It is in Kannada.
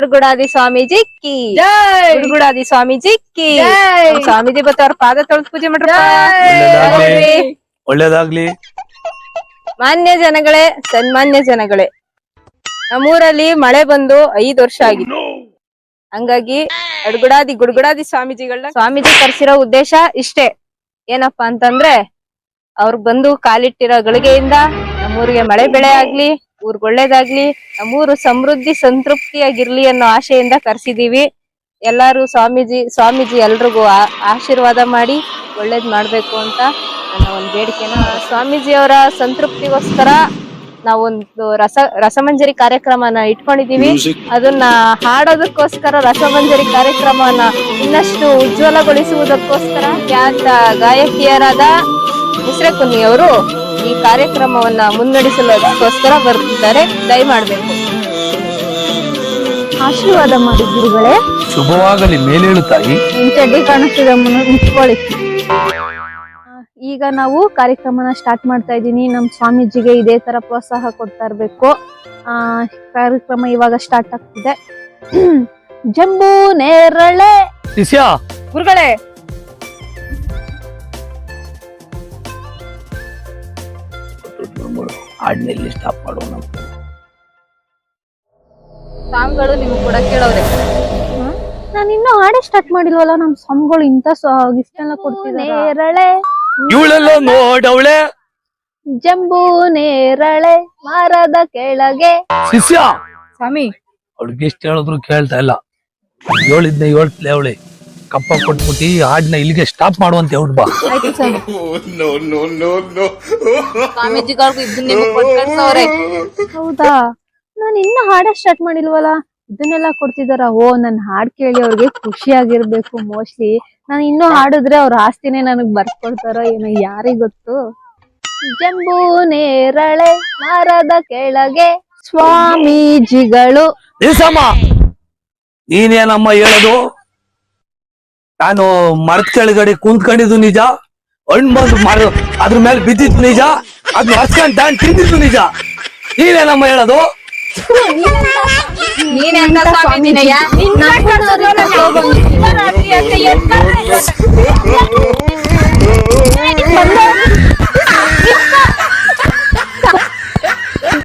ಗುರುಗುಡಾದಿ ಸ್ವಾಮೀಜಿ ಕಿ ಜೈ ಗುರುಗುಡಾದಿ ಸ್ವಾಮೀಜಿ ಕಿ ಜೈ ಸ್ವಾಮೀಜಿ ಬತ್ತವ್ರ ಪಾದ ತೊಳೆದು ಪೂಜೆ ಮಾಡ್ರಪ್ಪ. ಒಳ್ಳೇದಾಗ್ಲಿ. ಮಾನ್ಯ ಜನಗಳೇ, ಸನ್ಮಾನ್ಯ ಜನಗಳೇ, ನಮ್ಮೂರಲ್ಲಿ ಮಳೆ ಬಂದು 5 ವರ್ಷ ಆಗಿದೆ. ಹಂಗಾಗಿ ಗುಡುಗುಡಾದಿ ಸ್ವಾಮೀಜಿ ಕರ್ಸಿರೋ ಉದ್ದೇಶ ಇಷ್ಟೇ. ಏನಪ್ಪಾ ಅಂತಂದ್ರೆ ಅವ್ರು ಬಂದು ಕಾಲಿಟ್ಟಿರೋ ಗಳಿಗೆಯಿಂದ ನಮ್ಮೂರಿಗೆ ಮಳೆ ಬೆಳೆ ಆಗ್ಲಿ, ಊರ್ಗ್ ಒಳ್ಳೇದಾಗ್ಲಿ, ನಮ್ಮೂರು ಸಮೃದ್ಧಿ ಸಂತೃಪ್ತಿಯಾಗಿರ್ಲಿ ಅನ್ನೋ ಆಶೆಯಿಂದ ಕರ್ಸಿದೀವಿ. ಎಲ್ಲಾರು ಸ್ವಾಮೀಜಿ ಎಲ್ರಿಗೂ ಆಶೀರ್ವಾದ ಮಾಡಿ ಒಳ್ಳೇದ್ ಮಾಡ್ಬೇಕು ಅಂತ ನನ್ನ ಒಂದ್ ಬೇಡಿಕೆನ. ಸ್ವಾಮೀಜಿಯವರ ಸಂತೃಪ್ತಿಗೋಸ್ಕರ ನಾವೊಂದು ರಸಮಂಜರಿ ಕಾರ್ಯಕ್ರಮನ ಇಟ್ಕೊಂಡಿದೀವಿ. ಅದನ್ನ ಹಾಡೋದಕ್ಕೋಸ್ಕರ ರಸಮಂಜರಿ ಕಾರ್ಯಕ್ರಮನ ಇನ್ನಷ್ಟು ಉಜ್ವಲಗೊಳಿಸುವುದಕ್ಕೋಸ್ಕರ ಖ್ಯಾತ ಗಾಯಕಿಯರಾದ ಮುಸ್ರೆಕುನ್ನಿ ಅವರು ಈ ಕಾರ್ಯಕ್ರಮವನ್ನ ಮುನ್ನಡೆಸಲೋದಕ್ಕೋಸ್ಕರ ಬರ್ತಿದ್ದಾರೆ. ದಯಮಾಡ್ಬೇಕು. ಆಶೀರ್ವಾದ ಮಾಡಿ ಗುರುಗಳೇ. ಶುಭವಾಗಲಿ. ಮೇಲೇಳು ತಾಯಿ. ಚಡ್ಡಿ ಕಾಣಿಸ್ತಿದೆ, ಮುಚ್ಕೊಳ್ಳಿ. ಈಗ ನಾವು ಕಾರ್ಯಕ್ರಮನ ಸ್ಟಾರ್ಟ್ ಮಾಡ್ತಾ ಇದ್ದೀನಿ. ನಮ್ ಸ್ವಾಮೀಜಿಗೆ ಇದೇ ತರ ಪ್ರೋತ್ಸಾಹ ಕೊಡ್ತಾ ಇರ್ಬೇಕು. ಕಾರ್ಯಕ್ರಮ ಇವಾಗ ಸ್ಟಾರ್ಟ್ ಆಗ್ತಿದೆ. ಜಂಬೂ ನೇರಳೆ ಶಿಷ್ಯ ಗುರುಗಳೇ, ಹಾಡ್ನಲ್ಲಿ ಸ್ಟಾಪ್ ಮಾಡೋಣ. ಸಾಂಗ್ಗಳು ನಿಮ್ಗೆ ಕೂಡ ಕೇಳೋರೆ. ನಾನು ಇನ್ನೂ ಹಾಡೇ ಸ್ಟಾರ್ಟ್ ಮಾಡಿಲ್ವಲ್ಲ. ನಮ್ ಸ್ವಾಮಿಗಳು ಇಂತ ಗಿಫ್ಟ್ ಎಲ್ಲ ಕೊಡ್ತಿದ್ದಾರೆ. ನೇರಳೆ ಇವಳೆಲ್ಲ ನೋಡವಳೆ. ಜಂಬೂ ನೇರಳೆ ಮರದ ಕೆಳಗೆ. ಶಿಷ್ಯ ಸ್ವಾಮಿ, ಅವಳಿಗೆ ಎಷ್ಟು ಹೇಳಿದ್ರು ಕೇಳ್ತಾ ಇಲ್ಲ. ಹೇಳ್ತಲೇ ಅವಳಿ ಕಪ್ಪ ಕೊಟ್ಬಿಟ್ಟು ಈ ಹಾಡ್ನ ಇಲ್ಲಿಗೆ ಸ್ಟಾಪ್ ಮಾಡುವಂತ ಹೇಳ್ ಬಾ. ಆಯ್ತು ಸ್ವಾಮಿ. ಸ್ವಾಮೀಜಿಗಳಿಗೂ ಇದನ್ನ ಕೊಟ್ಟು ಕಳ್ಸವ್ರೆ. ಹೌದಾ, ನಾನು ಇನ್ನ ಹಾಡೇ ಸ್ಟಾರ್ಟ್ ಮಾಡಿಲ್ವಲ್ಲ. ಇದನ್ನೆಲ್ಲ ಕೊಡ್ತಿದಾರ. ಓ, ನನ್ ಹಾಡ್ ಕೇಳಿ ಅವ್ರಿಗೆ ಖುಷಿ ಆಗಿರ್ಬೇಕು. ಮೋಸ್ಟ್ಲಿ ನಾನು ಇನ್ನೂ ಹಾಡಿದ್ರೆ ಅವ್ರ ಆಸ್ತಿನೇ ನನಗ್ ಬರ್ಕೊಡ್ತಾರೋ ಏನೋ, ಯಾರಿಗ್ ಗೊತ್ತು. ಜಂಬೂ ನೇರಳೆ ಮರದ ಕೆಳಗೆ ಸ್ವಾಮೀಜಿಗಳು. ನಿಲ್ಸಮ್ಮ, ನೀನೇನಮ್ಮ ಹೇಳೋದು? ನಾನು ಮರದ ಕೆಳಗಡೆ ಕುಂತ್ಕೊಂಡಿದ್ದು ನಿಜ, ಹಣ್ಣು ಬಂದು ಅದ್ರ ಮೇಲೆ ಬಿದ್ದಿದ್ದು ನಿಜ, ಅದ್ನ ಹರ್ಸ್ಕೊಂಡ್ ತಾಂಡ್ ತಿಂದಿದ್ದು ನಿಜ. ನೀನೇನಮ್ಮ ಹೇಳೋದು? ನೀನೆಂತ ಸ್ವಾಮೀಜಿನಯ್ಯ? ಬಂದೆ